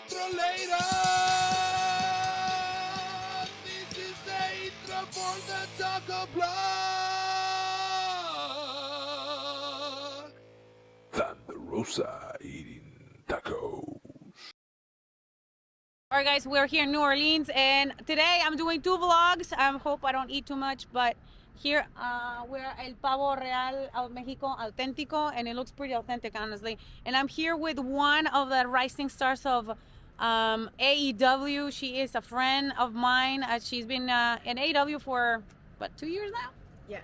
intro later. This is the intro for the taco blog. Thunder Rosa eating tacos. All right, guys, we're here in New Orleans, and today I'm doing 2 vlogs. I hope I don't eat too much, but here we're El Pavo Real of Mexico, Auténtico, and it looks pretty authentic, honestly. And I'm here with one of the rising stars of AEW. She is a friend of mine. She's been in AEW for, what, 2 years now? Yeah.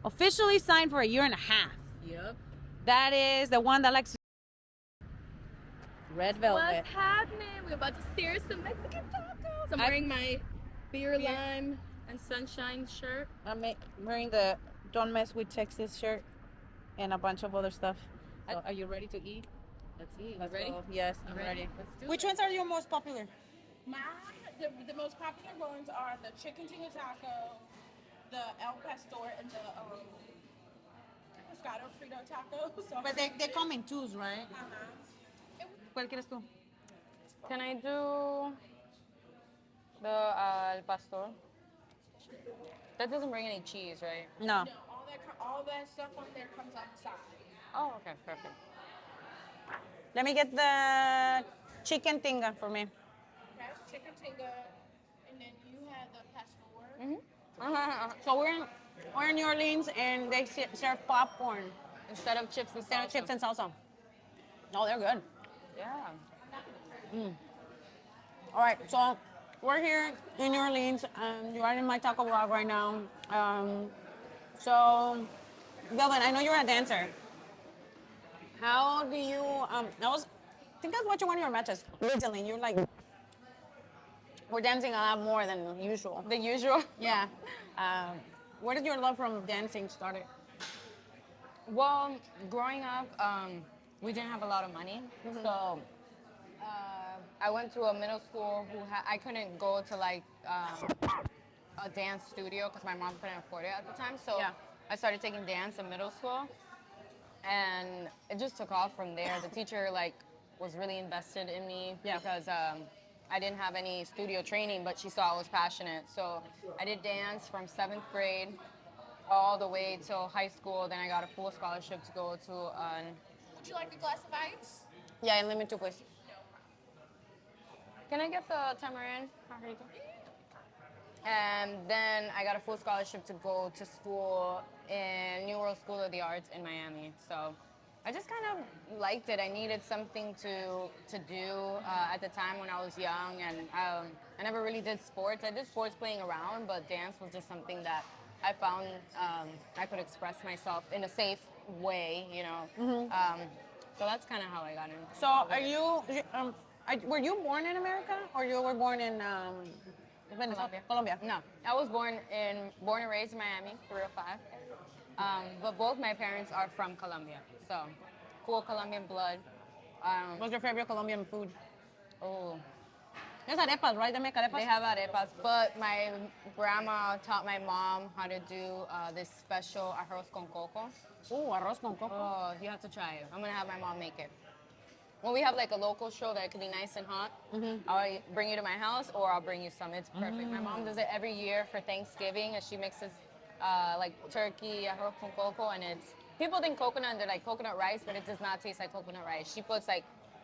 Officially signed for a year and a half. Yep. That is the one that likes Red Velvet. What's happening? We're about to steer some Mexican tacos. I'm wearing my beer lime and sunshine shirt. I'm wearing the Don't Mess with Texas shirt and a bunch of other stuff. So, are you ready to eat? Let's eat. Let's ready? go. Yes, I'm ready. Let's do Which it. ones are your most popular? Mine, the most popular ones are the chicken tinga taco, the El Pastor, and the Moscato Frito taco. So But they come in twos, right? ¿Cuál quieres tú? Can I do the al pastor? That doesn't bring any cheese, right? No. no, all that stuff on there comes on the side. Oh, okay, perfect. Let me get the chicken tinga for me. Okay, chicken tinga, and then you have the pastor. So we're in New Orleans and they serve popcorn Instead of chips and instead of salsa. chips and salsa. Oh, they're good. Yeah. All right, so we're here in New Orleans. You are in my taco vlog right now. So, Velvet, I know you're a dancer. How do you? I think I was watching one of your matches recently. You're like, we're dancing a lot more than usual. The usual. Yeah. Where did your love from dancing started? Well, growing up, we didn't have a lot of money, so I went to a middle school I couldn't go to like a dance studio because my mom couldn't afford it at the time. So Yeah. I started taking dance in middle school, and it just took off from there. The teacher was really invested in me because I didn't have any studio training, but she saw I was passionate. So I did dance from 7th grade all the way till high school. Then I got a full scholarship to go to Would you like a glass of ice? Yeah, and limit two, please. Can I get the tamarind? And then I got a full scholarship to go to school in New World School of the Arts in Miami. So I just kind of liked it. I needed something to do at the time when I was young, and I never really did sports. I did sports playing around, but dance was just something that I found I could express myself in a safe way, you know. So that's kind of how I got into. So, were you born in America or you were born in Colombia. Colombia. No, I was born and raised in Miami, 305. But both my parents are from Colombia, so full Colombian blood. What's your favorite Colombian food? Oh, There's arepas, right? They make arepas. they have arepas, but my grandma taught my mom how to do this special arroz con coco. Arroz con coco. Oh, you have to try it. I'm gonna have my mom make it. When we have like a local show that could be nice and hot, I'll bring you to my house or I'll bring you some. It's perfect. My mom does it every year for Thanksgiving, and she mixes like turkey, arroz con coco, and it's, people think coconut and they're like coconut rice, but it does not taste like coconut rice. She puts like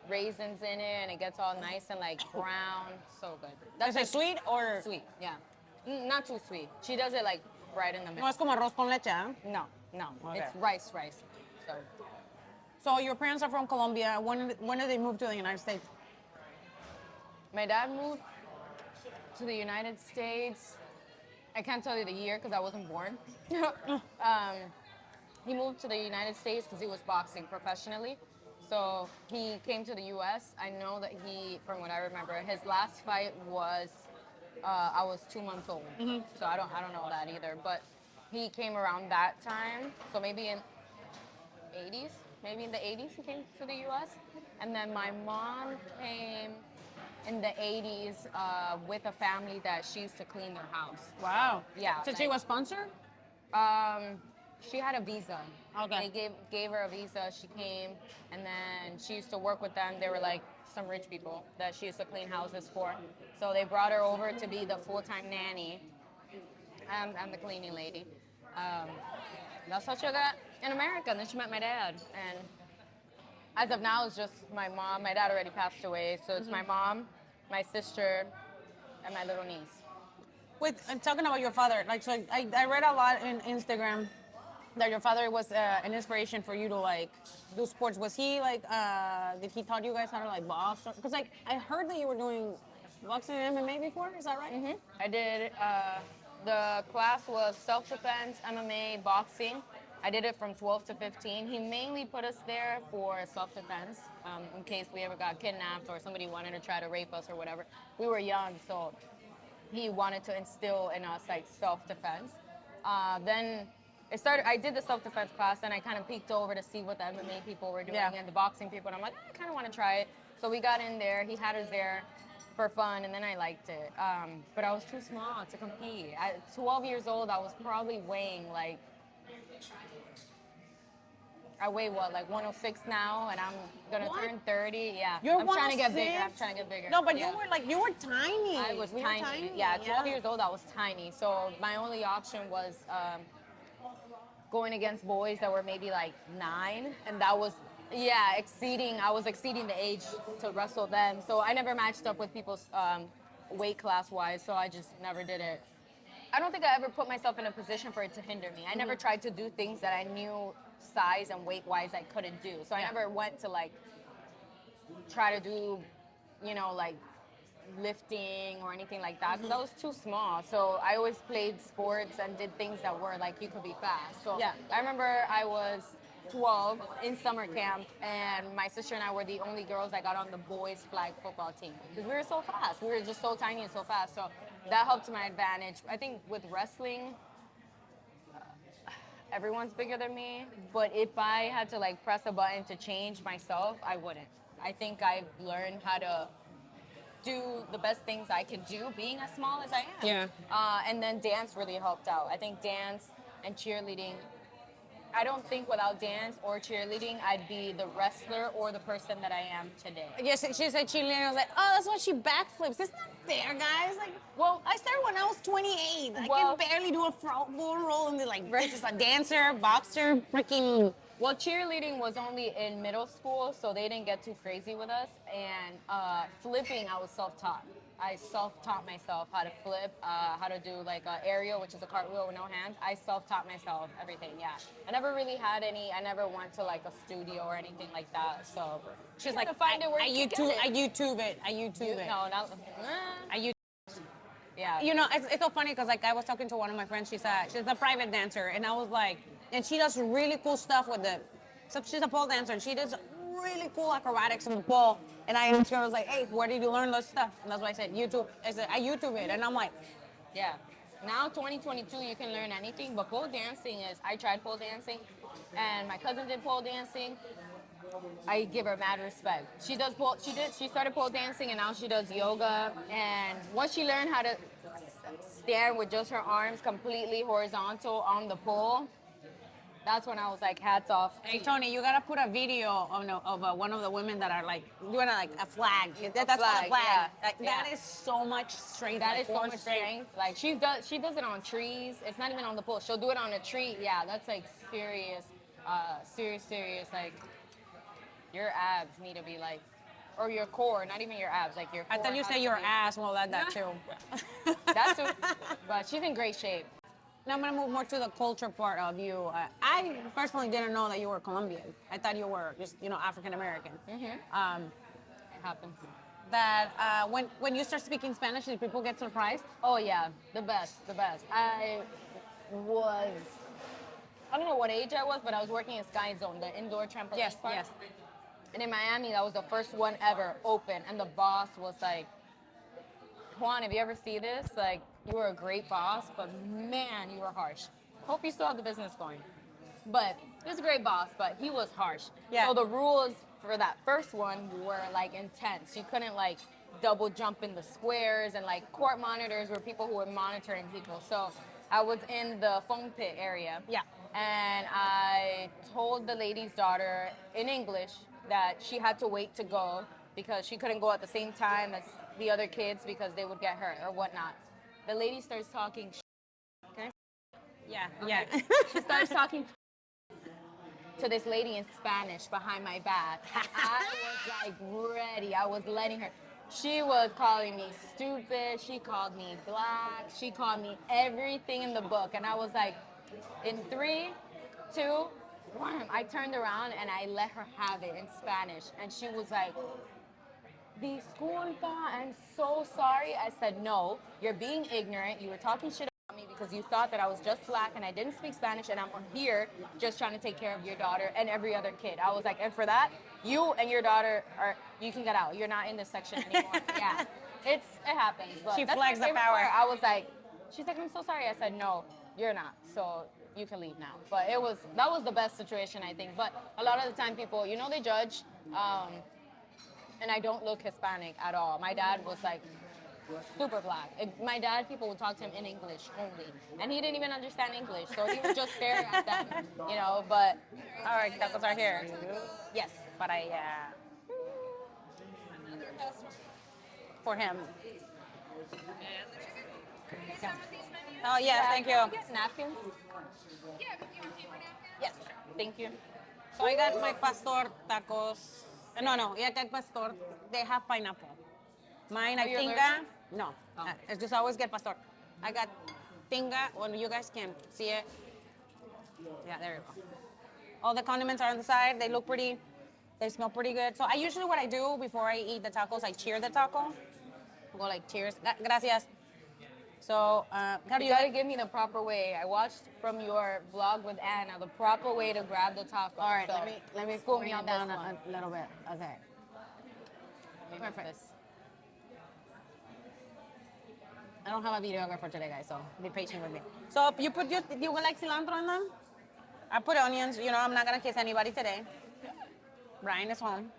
raisins in it, and it gets all nice and like brown. So good. Is it sweet or? Sweet, yeah. Not too sweet. She does it like right in the No, middle. es como arroz con leche, ¿eh? No, Okay. it's rice. So So your parents are from Colombia. When did they move to the United States? my dad moved to the United States. I can't tell you the year because I wasn't born. He moved to the United States because he was boxing professionally. So he came to the U.S. I know that from what I remember, his last fight was I was 2 months old. So I don't know that either. But he came around that time. So maybe in the 80s he came to the U.S. And then my mom came in the 80s with a family that she used to clean their house. Wow. Yeah, So she was sponsored? she had a visa. Okay. They gave her a visa. She came, and then she used to work with them. They were like some rich people that she used to clean houses for. So they brought her over to be the full-time nanny. I'm the cleaning lady. Um, that's how she got in America. And then she met my dad. And as of now, it's just my mom. My dad already passed away. So it's my mom, my sister, and my little niece. And talking about your father, like, so I read a lot in Instagram that your father was an inspiration for you to like do sports. Was he like, did he taught you guys how to like box? Because like I heard that you were doing boxing and MMA before. Is that right? I did, the class was self-defense, MMA, boxing. I did it from 12 to 15. He mainly put us there for self-defense, in case we ever got kidnapped or somebody wanted to try to rape us or whatever. We were young, so he wanted to instill in us like self-defense. Then it started. I did the self-defense class, and I kind of peeked over to see what the MMA people were doing and the boxing people, and I'm like, I kind of want to try it. So we got in there. He had us there for fun, and then I liked it. But I was too small to compete. At 12 years old, I was probably weighing like, I weigh what, like 106 now, and I'm gonna turn 30. Yeah, I'm trying to get bigger. I'm trying to get bigger. No, but you were tiny. I was tiny. Yeah, at 12 years old, I was tiny. So my only option was going against boys that were maybe like 9, and that was I was exceeding the age to wrestle them. So I never matched up with people's weight class wise. So I just never did it. I don't think I ever put myself in a position for it to hinder me. I never tried to do things that I knew size and weight wise I couldn't do. So I never went to like try to do, like lifting or anything like that because I was too small. So I always played sports and did things that were like you could be fast. So I remember I was 12 in summer camp, and my sister and I were the only girls that got on the boys flag football team because we were so fast. We were just so tiny and so fast. So that helped to my advantage. I think with wrestling, everyone's bigger than me, but if I had to like press a button to change myself, I wouldn't. I think I've learned how to do the best things I can do being as small as I am. Yeah. And then dance really helped out. I think dance and cheerleading, I don't think without dance or cheerleading, I'd be the wrestler or the person that I am today. Yes, she said cheerleading. I was like, oh, that's why she backflips. It's not fair, guys. Like, well, I started when I was 28. I can barely do a full roll and be like, this is a dancer, boxer, freaking. Well, cheerleading was only in middle school, so they didn't get too crazy with us. And flipping, I was self-taught. I self-taught myself how to flip, how to do like an aerial, which is a cartwheel with no hands. I self-taught myself everything, I never really had I never went to like a studio or anything like that. So she's like, find it where you can get it. I YouTube it. No, not. I YouTube. Yeah. It's so funny because like I was talking to one of my friends. She's a private dancer, and I was like, and she does really cool stuff with the. So she's a pole dancer, and she does really cool acrobatics on the pole. And I asked her, I was like, hey, where did you learn this stuff? And that's why I said YouTube. I said, I YouTube it. And I'm like, yeah. Now, 2022, you can learn anything. But pole dancing I tried pole dancing. And my cousin did pole dancing. I give her mad respect. She started pole dancing, and now she does yoga. And once she learned how to stand with just her arms completely horizontal on the pole, that's when I was like, hats off. Hey, Tony, you gotta put a video of one of the women that are like doing a flag. That's called a flag. Yeah. That is so much strength. That is so much strength. Like she does it on trees. It's not even on the pole. She'll do it on a tree. Yeah, that's like serious. Like your abs need to be like, or your core, not even your abs, like your core. I thought you said your ass. Well, that too. That too. But she's in great shape. Now I'm gonna move more to the culture part of you. I personally didn't know that you were Colombian. I thought you were just, African American. It happens. That when you start speaking Spanish, did people get surprised? Oh yeah, the best. I don't know what age I was, but I was working in Sky Zone, the indoor trampoline park. Yes. And in Miami, that was the first one ever open, and the boss was like, Juan, if you ever see this, like, you were a great boss, but man, you were harsh. Hope you still have the business going. But he was a great boss, but he was harsh. Yeah. So the rules for that first one were like intense. You couldn't like double jump in the squares, and like court monitors were people who were monitoring people. So I was in the foam pit area. Yeah. and I told the lady's daughter in English that she had to wait to go because she couldn't go at the same time as the other kids because they would get hurt or whatnot. The lady starts talking. Can I? Yeah, Okay. yeah. She starts talking to this lady in Spanish behind my back. I was like ready. I was letting her. She was calling me stupid. She called me black. She called me everything in the book. And I was like, in 3, 2, 1, I turned around and I let her have it in Spanish. And she was like, disculpa, I'm so sorry. I said, no, you're being ignorant. You were talking shit about me because you thought that I was just black and I didn't speak Spanish and I'm here just trying to take care of your daughter and every other kid. I was like, and for that, you and your daughter you can get out. You're not in this section anymore. Yeah, it happens. But She that's flags my the favorite power. part. I was like, she's like, I'm so sorry. I said, no, you're not. So you can leave now. But that was the best situation, I think. But a lot of the time people, they judge. And I don't look Hispanic at all. My dad was like super black. My dad, people would talk to him in English only, and he didn't even understand English, so he would just stare at them, But All right, tacos are here. yes, Para allá. For him. Oh, yes, thank Can I you. get napkins? Yes, thank you. So I got my pastor tacos. No, I got pastor. They have pineapple. Mine, I Are you tinga. allergic? No, Oh. I just always get pastor. I got tinga. Well, you guys can see it. Yeah, there you go. All the condiments are on the side. They look pretty. They smell pretty good. So what I do before I eat the tacos, I cheer the taco. Go like cheers. Gracias. So, how do You gotta give me the proper way. I watched from your vlog with Anna the proper way to grab the taco. All right, so let me school bring me it on down this one. a little bit. Okay. Perfect. I don't have a videographer today, guys, so be patient with me. So you would like cilantro in them? I put onions. I'm not gonna kiss anybody today. Brian is home.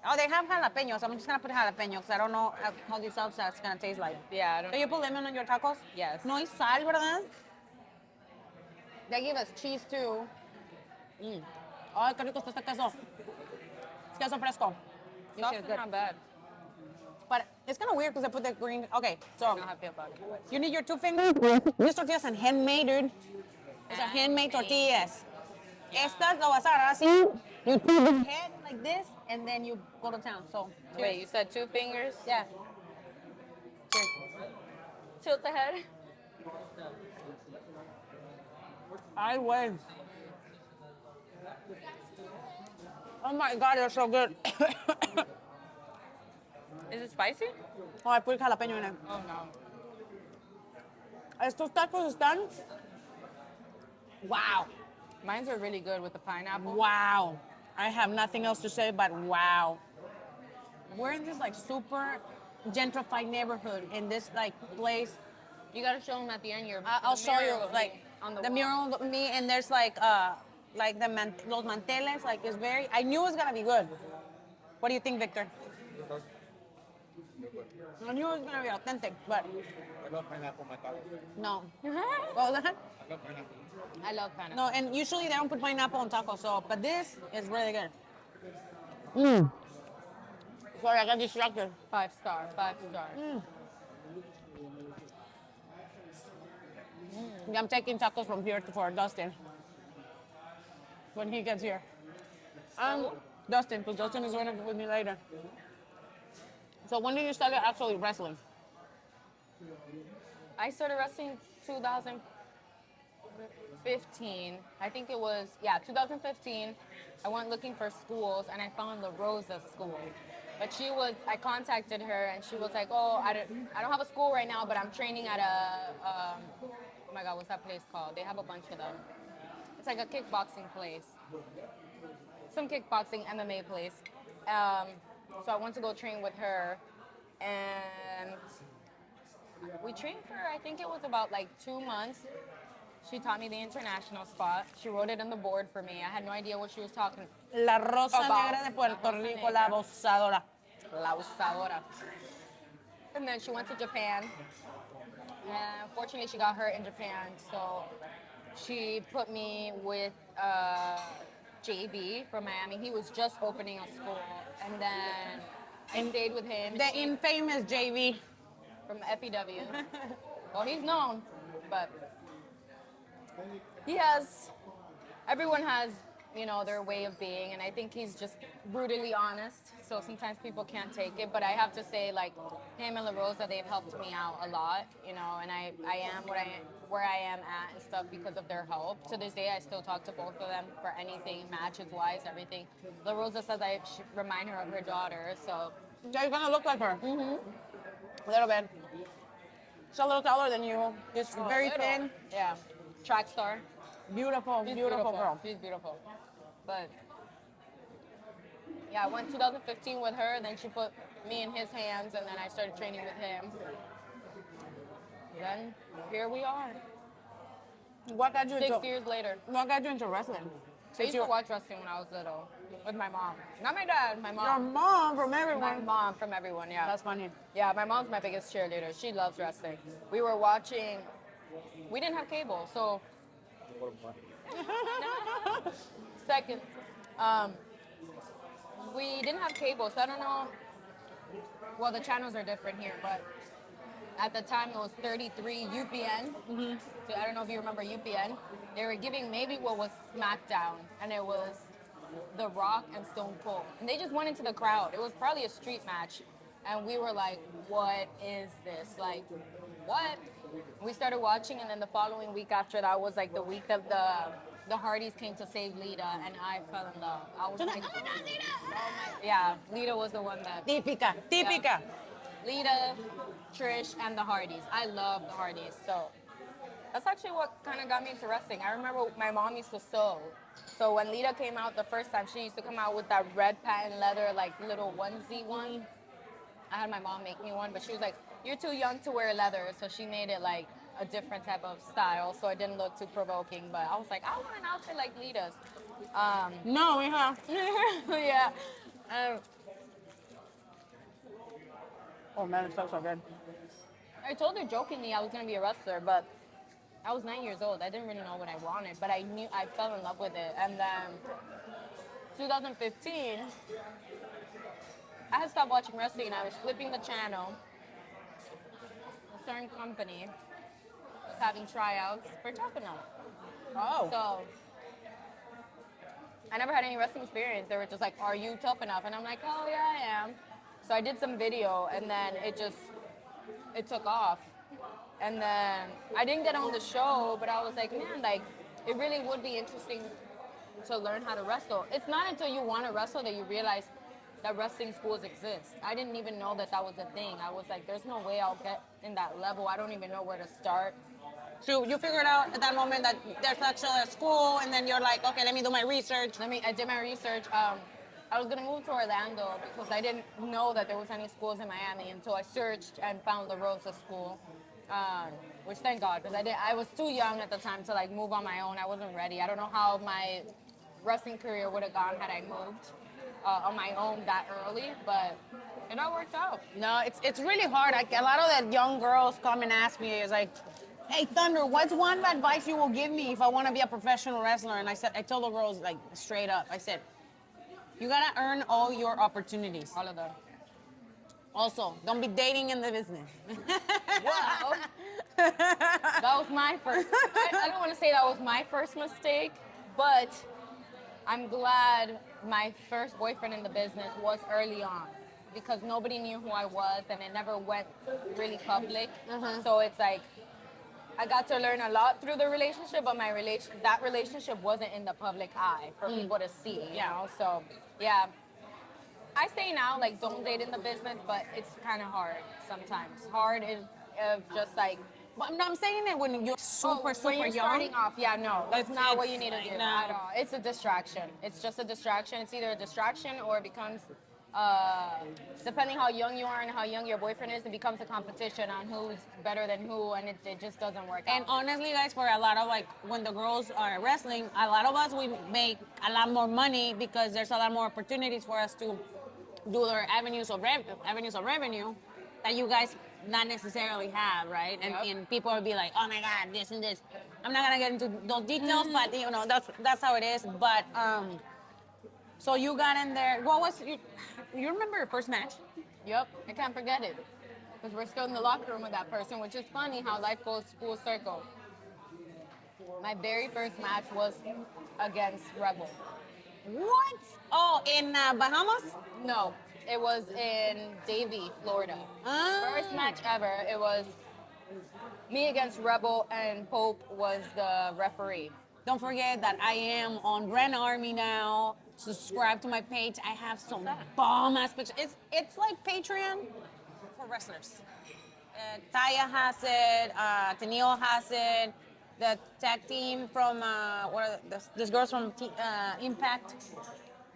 Oh, they have jalapenos. I'm just gonna put jalapenos because I don't know how this salsa is gonna taste like. Yeah, I don't So you put lemon on your tacos? Yes. No hay sal, ¿verdad? They give us cheese too. Ay, qué rico está este queso. Es queso fresco. This Sauce shit is is good. not bad. But it's kind of weird because they put the green. Okay, I so don't know how I feel about it. you need your 2 fingers. These tortillas are handmade, dude. These are handmade tortillas. Estas lo vas a agarrar así. You put the head like this, and then you go to town. So, Wait, you said 2 fingers? yeah. Tilt the head. I win. Oh my God, they're so good. Is it spicy? Oh, I put jalapeño in it. Oh no. Estos tacos están. Wow. Mines are really good with the pineapple. Wow. I have nothing else to say but wow. We're in this like super gentrified neighborhood in this like place. You gotta show them at the end your. I'll the show you mural of like me on the the wall. mural of me, and there's like los manteles, like it's very. I knew it was gonna be good. What do you think, Victor? I knew it was gonna be authentic, but I love pineapple on my tacos. no. What was that? I love pineapple. I love pineapple. No, and usually they don't put pineapple on tacos, so but this is really good. Sorry, I got distracted. 5 star, 5 star. I'm taking tacos from here for Dustin when he gets here. Dustin, because Dustin is running with me later. So when did you start actually wrestling? I started wrestling 2015. I think it was 2015. I went looking for schools and I found the Rosa school. But I contacted her and she was like, oh, I don't have a school right now, but I'm training at oh my God, what's that place called? They have a bunch of them. It's like a kickboxing place. Some kickboxing MMA place. So I went to go train with her and we trained for, I think it was about like 2 months. She taught me the international spot. She wrote it on the board for me. I had no idea what she was talking La Rosa about. Negra de Puerto La Rosa Rico, Negra. la abusadora. La usadora. And then she went to Japan. And unfortunately, she got hurt in Japan. So she put me with JB from Miami. He was just opening a school, and then I stayed with him. The infamous JV. From FEW. Well, he's known, but he has. Everyone has, their way of being, and I think he's just brutally honest. So sometimes people can't take it, but I have to say, like, him and La Rosa, they've helped me out a lot, and I am where I am at and stuff because of their help. To this day, I still talk to both of them for anything, matches wise, everything. La Rosa says I should remind her of her daughter, so. You're gonna look like her. A little bit. She's a little taller than you. She's very thin. Yeah. Track star. Beautiful, beautiful girl. She's beautiful. But yeah, I went 2015 with her, then she put me in his hands, and then I started training with him. Then here we are. What got you 6 years later. What got you into wrestling? I used to watch wrestling when I was little with my mom. Not my dad, my mom. Your mom from everyone. My mom from everyone, yeah. That's funny. Yeah, my mom's my biggest cheerleader. She loves wrestling. We were watching, we didn't have cable, so. Second, we didn't have cable, so I don't know. Well, the channels are different here, but at the time it was 33 UPN. So I don't know if you remember UPN. They were giving maybe what was SmackDown, and it was The Rock and Stone Cold. And they just went into the crowd. It was probably a street match. And we were like, what is this? Like, what? We started watching, and then the following week after that was like the week that the Hardys came to save Lita, and I fell in love. I was like, oh my God, Lita! Yeah, Lita was the one that... Típica. Yeah. Lita, Trish, and the Hardys. I love the Hardys, so... That's actually what kind of got me into wrestling. I remember my mom used to sew. So when Lita came out the first time, she used to come out with that red patent leather, like little onesie one. I had my mom make me one, but she was like, you're too young to wear leather. So she made it like a different type of style, so it didn't look too provoking. But I was like, I want an outfit like Lita's. No, we have. Yeah. Oh man, it smells so good. I told her jokingly I was going to be a wrestler, but I was 9 years old. I didn't really know what I wanted, but I knew I fell in love with it. And then 2015, I had stopped watching wrestling, and I was flipping the channel. A certain company was having tryouts for Tough Enough. Oh. So I never had any wrestling experience. They were just like, are you tough enough? And I'm like, oh yeah, I am. So I did some video, and then it took off. And then I didn't get on the show, but I was like, man, like, it really would be interesting to learn how to wrestle. It's not until you want to wrestle that you realize that wrestling schools exist. I didn't even know that was a thing. I was like, there's no way I'll get in that level. I don't even know where to start. So you figured out at that moment that there's actually a school, and then you're like, okay, let me do my research. I did my research. I was gonna move to Orlando because I didn't know that there was any schools in Miami until I searched and found the Rosa school. Which thank God, because I was too young at the time to like move on my own. I wasn't ready. I don't know how my wrestling career would have gone had I moved on my own that early, but it all worked out. No, it's really hard. A lot of the young girls come and ask me, is like, hey Thunder, what's one advice you will give me if I want to be a professional wrestler? And I told the girls like straight up, I said, you gotta earn all your opportunities. All of them. Also, don't be dating in the business. Wow. That was my first. I don't want to say that was my first mistake, but I'm glad my first boyfriend in the business was early on, because nobody knew who I was, and it never went really public. So it's like I got to learn a lot through the relationship, but that relationship wasn't in the public eye for people to see. You know, so yeah. I say now, like, don't date in the business, but it's kind of hard sometimes. Hard is just like... But I'm saying that when you're super when you're young. Starting off, yeah, no, that's not what you need to do no. at all. It's a distraction. It's just a distraction. It's either a distraction or it becomes, depending how young you are and how young your boyfriend is, it becomes a competition on who's better than who, and it just doesn't work out. And honestly, guys, for a lot of, like, when the girls are wrestling, a lot of us, we make a lot more money because there's a lot more opportunities for us to do their avenues of revenue that you guys not necessarily have, right? And people will be like, oh my God, this and this. I'm not gonna get into those details, but you know that's how it is. But so you got in there. What was you remember your first match? Yep, I can't forget it. Because we're still in the locker room with that person, which is funny how life goes full circle. My very first match was against Rebel. What? Oh, in Bahamas? No, it was in Davie, Florida. First Ah. match ever. It was me against Rebel, and Pope was the referee. Don't forget that I am on Brand Army now. Subscribe to my page. I have some bomb ass pictures. It's like Patreon for wrestlers. Taya has it. Tennille has it. The tag team from what are this girls from Impact.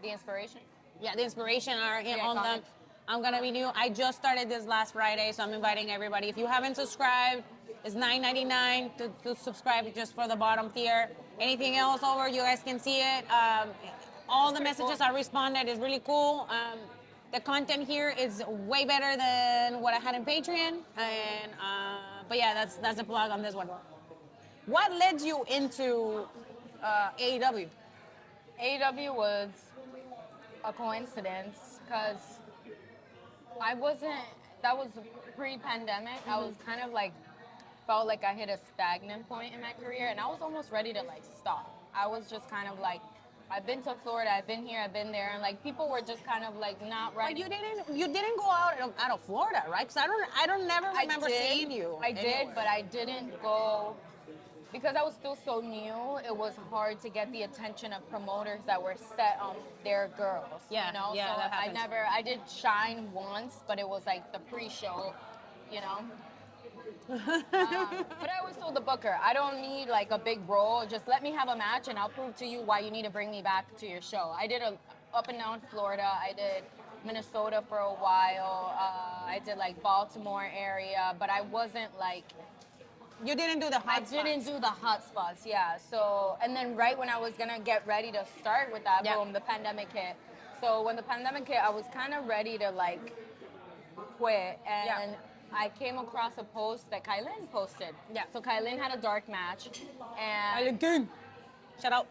The inspiration. Yeah, the inspiration are in Yeah, on them. comments. I'm gonna be new. I just started this last Friday, so I'm inviting everybody. If you haven't subscribed, it's $9.99 to subscribe just for the bottom tier. Anything else over, you guys can see it. All the messages are responded. It's really cool. The content here is way better than what I had in Patreon, and but yeah, that's the plug on this one. What led you into AEW? AEW was a coincidence because I wasn't, that was pre-pandemic. I was kind of like, felt like I hit a stagnant point in my career and I was almost ready to like stop. I was just kind of like, I've been to Florida, I've been here, I've been there, and like people were just kind of like not But ready. you didn't go out of Florida, right? Because I don't never remember seeing you. I did, anywhere. but I didn't go because I was still so new. It was hard to get the attention of promoters that were set on their girls. Yeah, you know. yeah, So that happens. I did shine once, but it was like the pre-show, you know. But I always told the booker, I don't need like a big role. Just let me have a match, and I'll prove to you why you need to bring me back to your show. I did up and down Florida. I did Minnesota for a while. I did like Baltimore area, but I wasn't like. You didn't do the hot I didn't do the hot spots, yeah. So, and then right when I was gonna get ready to start with that, Yeah. boom, the pandemic hit. So when the pandemic hit, I was kind of ready to like quit, and Yeah. I came across a post that Kailin posted. Yeah. So Kailin had a dark match, and Island King. Shout out.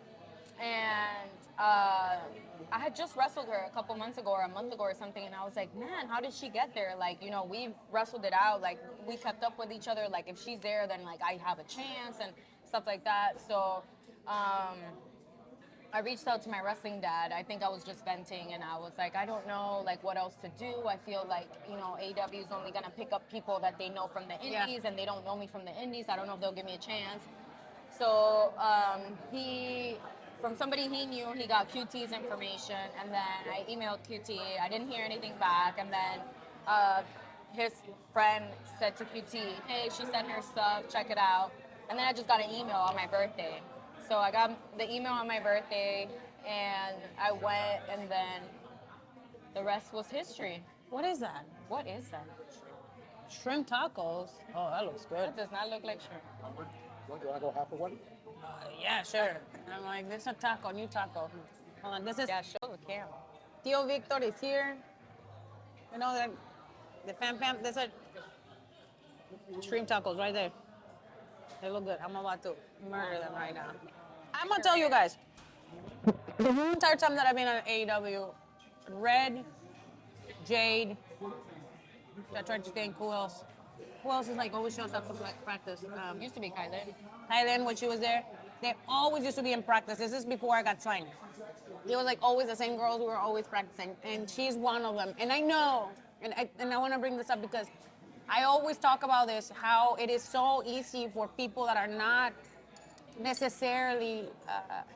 I had just wrestled her a couple months ago or a month ago or something, and I was like, man, how did she get there? Like, you know, we wrestled it out, like we kept up with each other, like if she's there, then like I have a chance and stuff like that. So I reached out to my wrestling dad. I think I was just venting, and I was like, I don't know like what else to do. I feel like, you know, AEW is only gonna pick up people that they know from the Yeah. indies, and they don't know me from the indies. I don't know if they'll give me a chance. So from somebody he knew, he got QT's information, and then I emailed QT. I didn't hear anything back, and then his friend said to QT, hey, she sent her stuff, check it out. And then I just got an email on my birthday. So I got the email on my birthday, and I went, and then the rest was history. What is that? What is that? Shrimp tacos. Oh, that looks good. That does not look like shrimp. What, do I go half of one? Yeah, sure. I'm like, this is a taco, new taco. Hold on, this is Yeah, show the camera. Tio Victor is here. You know that the fam. There's a shrimp tacos right there. They look good. I'm about to murder them right now. I'm gonna tell you guys. The whole entire time that I've been on AEW, Red, Jade. I tried to think who else. Who else is like always shows up for like practice? Used to be Kailin. Thailand when she was there, they always used to be in practice. This is before I got signed. It was like always the same girls who were always practicing, and she's one of them. And I know, and I want to bring this up because I always talk about this, how it is so easy for people that are not necessarily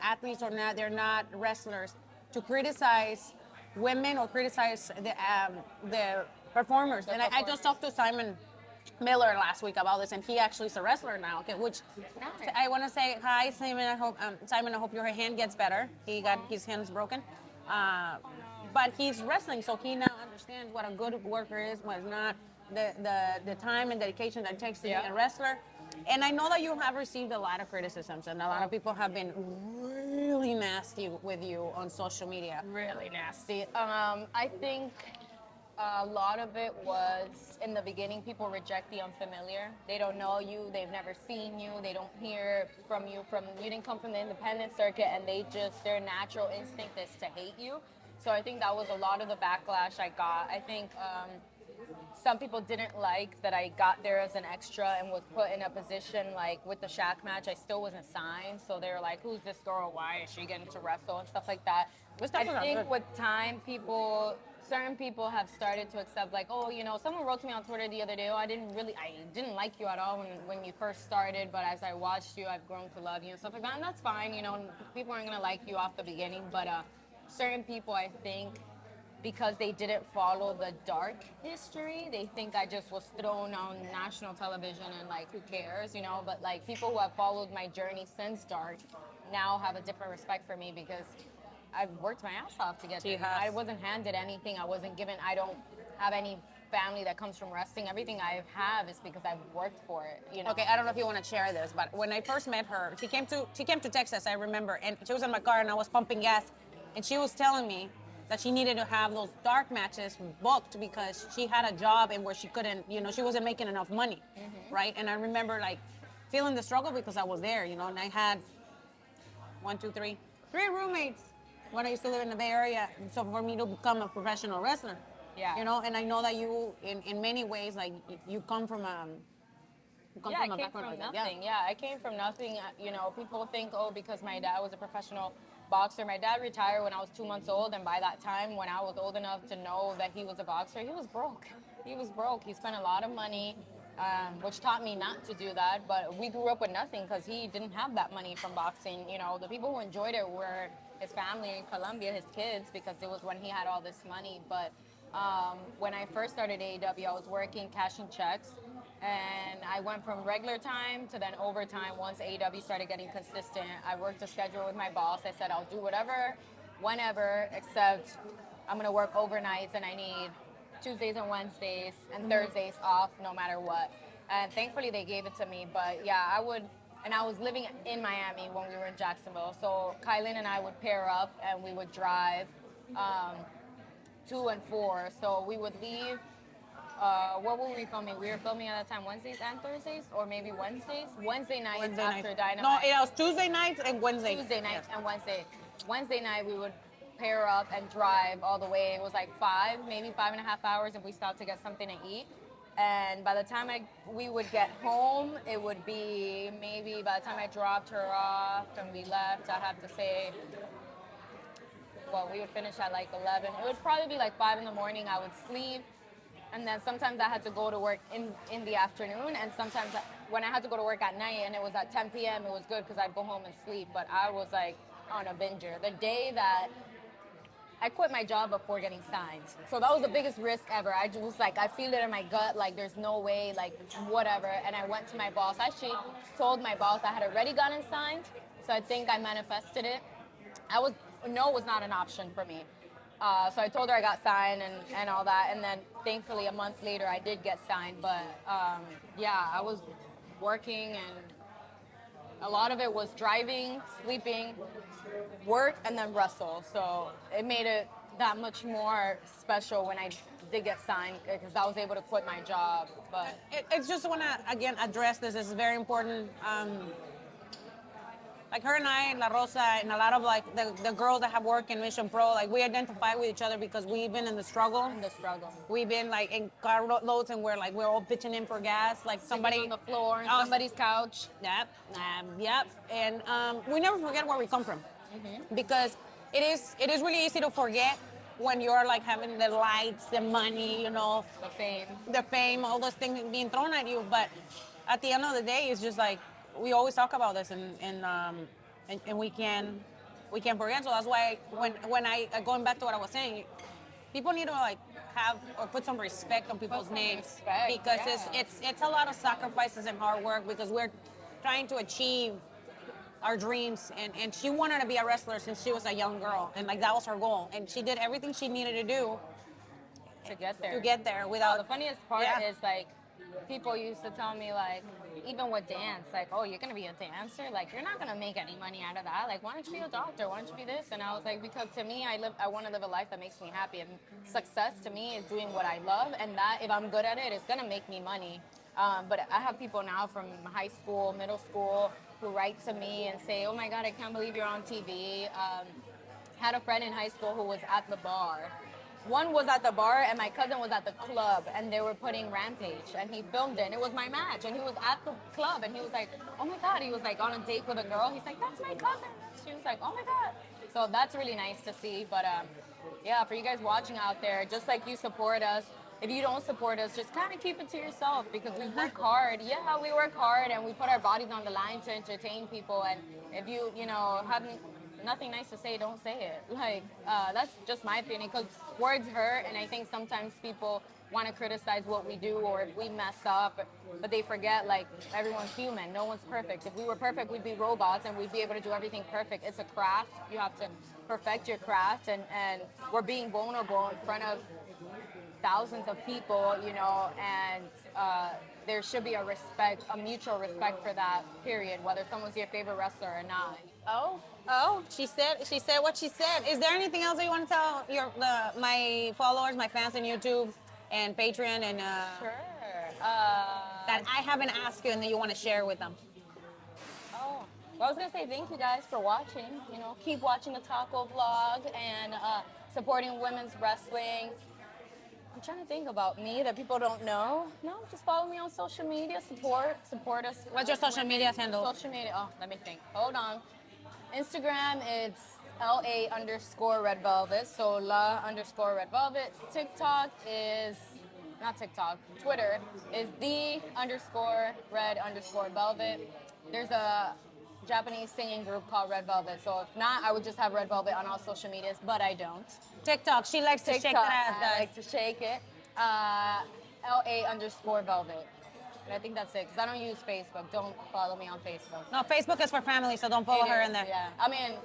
athletes or not, they're not wrestlers, to criticize women or criticize the performers. And I just talked to Simon Miller last week about this, and he actually is a wrestler now. Okay, which Nice. I want to say hi, Simon. I hope Simon, I hope your hand gets better. He got his hands broken, but he's wrestling, so he now understands what a good worker is, what's not, the time and dedication that it takes to be a wrestler. And I know that you have received a lot of criticisms, and a lot of people have been really nasty with you on social media. Really nasty. I think A lot of it was in the beginning, people reject the unfamiliar. They don't know you, they've never seen you, they don't hear from you, you didn't come from the independent circuit, and their natural instinct is to hate you. So I think that was a lot of the backlash I got. I think some people didn't like that I got there as an extra and was put in a position like with the Shaq match. I still wasn't signed, so they were like, "Who's this girl? Why is she getting to wrestle?" and stuff like that. I think with time, certain people have started to accept like, "Oh, someone wrote to me on Twitter the other day. Oh, I didn't like you at all when you first started, but as I watched you, I've grown to love you and stuff like that." And that's fine. People aren't gonna like you off the beginning, but certain people, I think, because they didn't follow the dark history, they think I just was thrown on national television and like, who cares, But like people who have followed my journey since dark now have a different respect for me because I've worked my ass off to get there. I wasn't handed anything. I wasn't given. I don't have any family that comes from wrestling. Everything I have is because I've worked for it. Okay, I don't know if you want to share this, but when I first met her, she came to Texas, I remember, and she was in my car and I was pumping gas, and she was telling me that she needed to have those dark matches booked because she had a job and where she couldn't, she wasn't making enough money, right? And I remember like feeling the struggle because I was there, and I had three roommates when I used to live in the Bay Area. So for me to become a professional wrestler, and I know that you, in many ways, like you come from a I came from nothing. Yeah, I came from nothing. People think, oh, because my dad was a professional boxer. My dad retired when I was 2 months old, and by that time, when I was old enough to know that he was a boxer, he was broke. He was broke. He spent a lot of money, which taught me not to do that. But we grew up with nothing because he didn't have that money from boxing. The people who enjoyed it were his family in Colombia, his kids, because it was when he had all this money. But when I first started AEW, I was working, cashing checks. And I went from regular time to then overtime once AEW started getting consistent. I worked a schedule with my boss. I said, I'll do whatever, whenever, except I'm going to work overnights and I need Tuesdays and Wednesdays and Thursdays off no matter what. And thankfully they gave it to me. But yeah, I was living in Miami when we were in Jacksonville. So Kylan and I would pair up and we would drive 2 and 4. So we would leave. What were we filming? We were filming at that time Wednesdays and Thursdays, or maybe Wednesdays? Wednesday nights after Dynamite. No, it was Tuesday nights and Wednesday. Tuesday nights and Wednesday. Wednesday night we would pair up and drive all the way. It was like 5.5 hours if we stopped to get something to eat. And by the time we would get home, it would be maybe by the time I dropped her off and we left, I'd have to say, well, we would finish at like 11. It would probably be like 5 in the morning. I would sleep. And then sometimes I had to go to work in the afternoon, and sometimes when I had to go to work at night and it was at 10 p.m., it was good because I'd go home and sleep, but I was like on a binger. The day that I quit my job before getting signed. So that was the biggest risk ever. I just was like, I feel it in my gut, like there's no way, like whatever. And I went to my boss. I actually told my boss I had already gotten signed, so I think I manifested it. No was not an option for me. So I told her I got signed and all that, and then thankfully a month later I did get signed. But yeah, I was working, and a lot of it was driving, sleeping, work, and then wrestle. So it made it that much more special when I did get signed because I was able to quit my job. But it's just want to again address this. This is very important. Like her and I and La Rosa and a lot of like the girls that have worked in Mission Pro, like we identify with each other because we've been in the struggle. We've been like in car loads and we're all pitching in for gas. Like somebody on the floor, on somebody's couch. Yep. And we never forget where we come from, because it is really easy to forget when you're like having the lights, the money, the fame, all those things being thrown at you. But at the end of the day, it's just like, we always talk about this, and we can forget. So that's why when I going back to what I was saying, people need to like have or put some respect on people's names, because it's a lot of sacrifices and hard work, because we're trying to achieve our dreams. And she wanted to be a wrestler since she was a young girl, and like that was her goal, and she did everything she needed to do to get there. Without the funniest part is like, people used to tell me like, even with dance, like, oh, you're gonna be a dancer? Like, you're not gonna make any money out of that. Like, why don't you be a doctor? Why don't you be this? And I was like, because to me, I want to live a life that makes me happy. And success to me is doing what I love, and that if I'm good at it, it's gonna make me money. But I have people now from high school, middle school, who write to me and say, oh my God, I can't believe you're on TV. Had a friend in high school who was at the bar. One was at the bar and my cousin was at the club and they were putting Rampage and he filmed it and it was my match and he was at the club and he was like, oh my God, he was like on a date with a girl. He's like, that's my cousin. She was like, oh my God. So that's really nice to see. But yeah, for you guys watching out there, just like you support us, if you don't support us, just kind of keep it to yourself because we work hard. Yeah, we work hard and we put our bodies on the line to entertain people. And if you know, have nothing nice to say, don't say it. Like, that's just my opinion because words hurt. And I think sometimes people want to criticize what we do or if we mess up, but they forget, like, everyone's human. No one's perfect. If we were perfect, we'd be robots and we'd be able to do everything perfect. It's a craft. You have to perfect your craft. And we're being vulnerable in front of thousands of people, you know, and there should be a respect, a mutual respect for that, period, whether someone's your favorite wrestler or not. She said what she said. Is there anything else that you want to tell my followers, my fans on YouTube and Patreon and Sure. that I haven't asked you and that you want to share with them? Well, I was gonna say thank you guys for watching. You know, keep watching the taco vlog and supporting women's wrestling. I'm trying to think about me that people don't know. No, just follow me on social media. Support us. What's your social media handle? Social media. Oh, let me think. Hold on. Instagram, it's LA_Red Velvet. So La_Red Velvet. TikTok is not TikTok. Twitter is the_Red_Velvet. There's a Japanese singing group called Red Velvet. So if not, I would just have Red Velvet on all social medias, but I don't. TikTok. She likes to shake that ass, I guys. like to shake it. LA_Velvet. And I think that's it, because I don't use Facebook. Don't follow me on Facebook. No, Facebook is for family, so don't follow her in there. Yeah. I mean,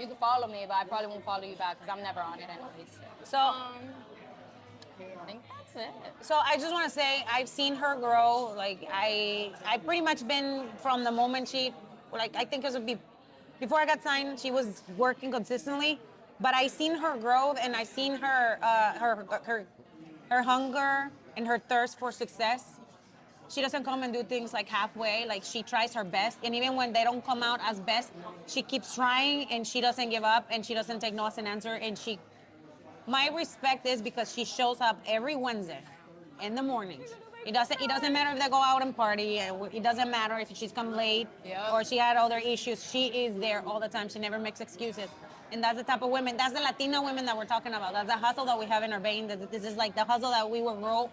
you can follow me, but I probably won't follow you back, because I'm never on it anyways. So, I think that's it. So I just want to say I've seen her grow. Like I pretty much been from the moment she, like I think it was before I got signed, she was working consistently. But I seen her grow and I seen her hunger and her thirst for success. She doesn't come and do things like halfway. Like she tries her best, and even when they don't come out as best, she keeps trying and she doesn't give up and she doesn't take no as an answer. And my respect is because she shows up every Wednesday in the mornings. It doesn't matter if they go out and party. It doesn't matter if she's come late or she had other issues. She is there all the time. She never makes excuses. And that's the type of women. That's the Latina women that we're talking about. That's the hustle that we have in our veins. This is like the hustle that we grow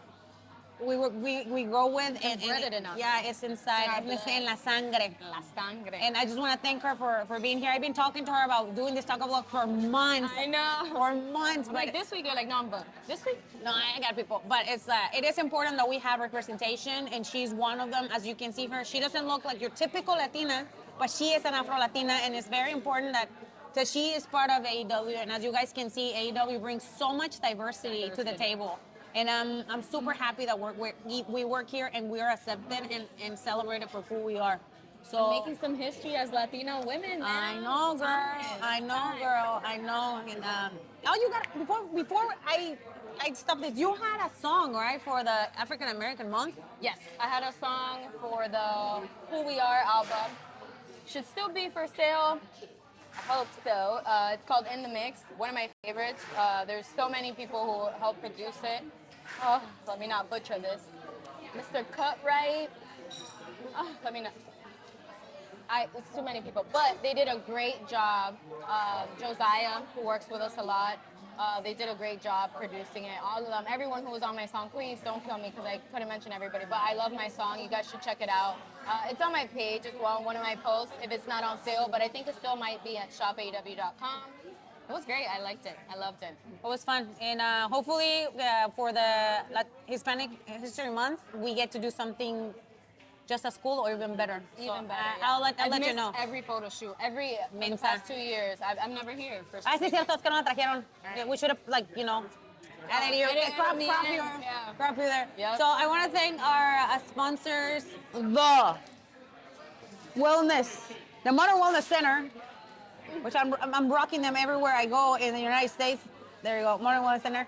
with. And yeah, it's inside. It's in la sangre. La sangre. And I just want to thank her for being here. I've been talking to her about doing this taco vlog for months. I know. For months. But like this week, you're like, no, I'm booked. This week? No, I got people. But it is important that we have representation, and she's one of them. As you can see her, she doesn't look like your typical Latina, but she is an Afro-Latina, and it's very important that she is part of AEW. And as you guys can see, AEW brings so much diversity to the table. And I'm super happy that we work here and we are accepted and celebrated for who we are. So we're making some history as Latino women. I know, girl. I know. And you got before I stop this. You had a song, right, for the African American Month? Yes, I had a song for the Who We Are album. Should still be for sale. I hope so. It's called In the Mix, one of my favorites. There's so many people who helped produce it. Oh, let me not butcher this. Mr. Cutright. Oh, let me not. It's too many people, but they did a great job. Josiah, who works with us a lot, they did a great job producing it. All of them, everyone who was on my song, please don't kill me because I couldn't mention everybody, but I love my song. You guys should check it out. It's on my page as well, one of my posts, if it's not on sale, but I think it still might be at shopaew.com. It was great. I liked it. I loved it. It was fun. And hopefully for the Hispanic History Month, we get to do something just as cool or even better. Even better. I'll let you know. Every photo shoot. In the past 2 years. I'm never here. Sí, cierto, es que no la trajeron. We should have, And then you And crop in the you, end, yeah. crop you there. Yep. So I want to thank our sponsors, the Wellness, the Modern Wellness Center, which I'm rocking them everywhere I go in the United States. There you go, Modern Wellness Center.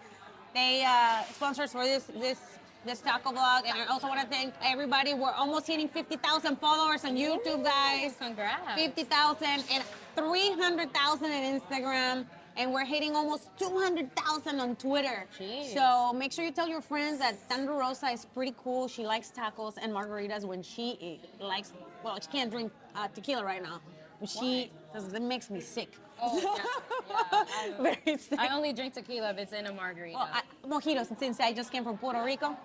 They sponsors for this taco vlog, and I also want to thank everybody. We're almost hitting 50,000 followers on YouTube, guys. Congrats. 50,000 and 300,000 on Instagram, and we're hitting almost 200,000 on Twitter. Jeez. So make sure you tell your friends that Rosa is pretty cool. She likes tacos and margaritas when she likes. Well, she can't drink tequila right now. Because it makes me sick. Oh, yeah. Very sick. I only drink tequila if it's in a margarita. Well, mojitos, since I just came from Puerto Rico.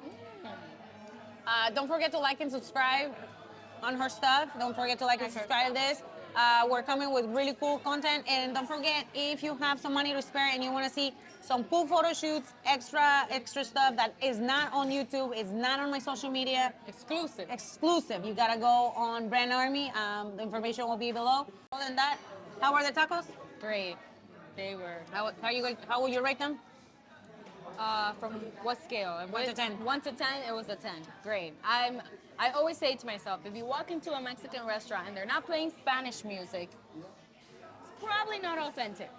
Don't forget to like and subscribe on her stuff. Don't forget to like and subscribe to this. We're coming with really cool content. And don't forget, if you have some money to spare and you want to see some cool photo shoots, extra stuff that is not on YouTube, is not on my social media. Exclusive. You got to go on Brand Army. The information will be below. Other than that, how were the tacos? Great. They were. How will you rate them? From what scale? 1 to 10. 1 to 10, it was a 10. Great. I always say to myself, if you walk into a Mexican restaurant and they're not playing Spanish music, it's probably not authentic.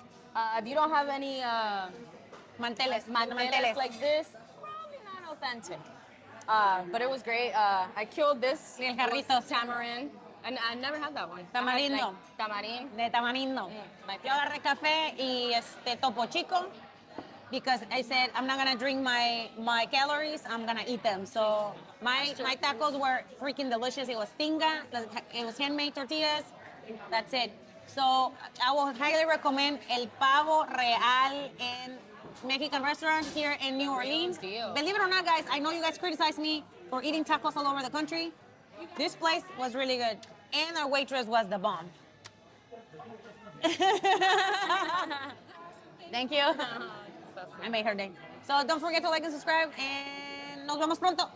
If you don't have any Manteles. like this, probably not authentic. But it was great. I killed this. El jarritos. Tamarind. And I never had that one. Tamarindo. Tamarind. De tamarindo. Yo agarré café y topo chico because I said I'm not gonna drink my calories. I'm gonna eat them. So my tacos were freaking delicious. It was tinga. It was handmade tortillas. That's it. So I will highly recommend El Pavo Real in Mexican restaurant here in New Orleans. Deal. Believe it or not, guys, I know you guys criticize me for eating tacos all over the country. This place was really good, and our waitress was the bomb. Thank you. I made her day. So don't forget to like and subscribe, and nos vemos pronto.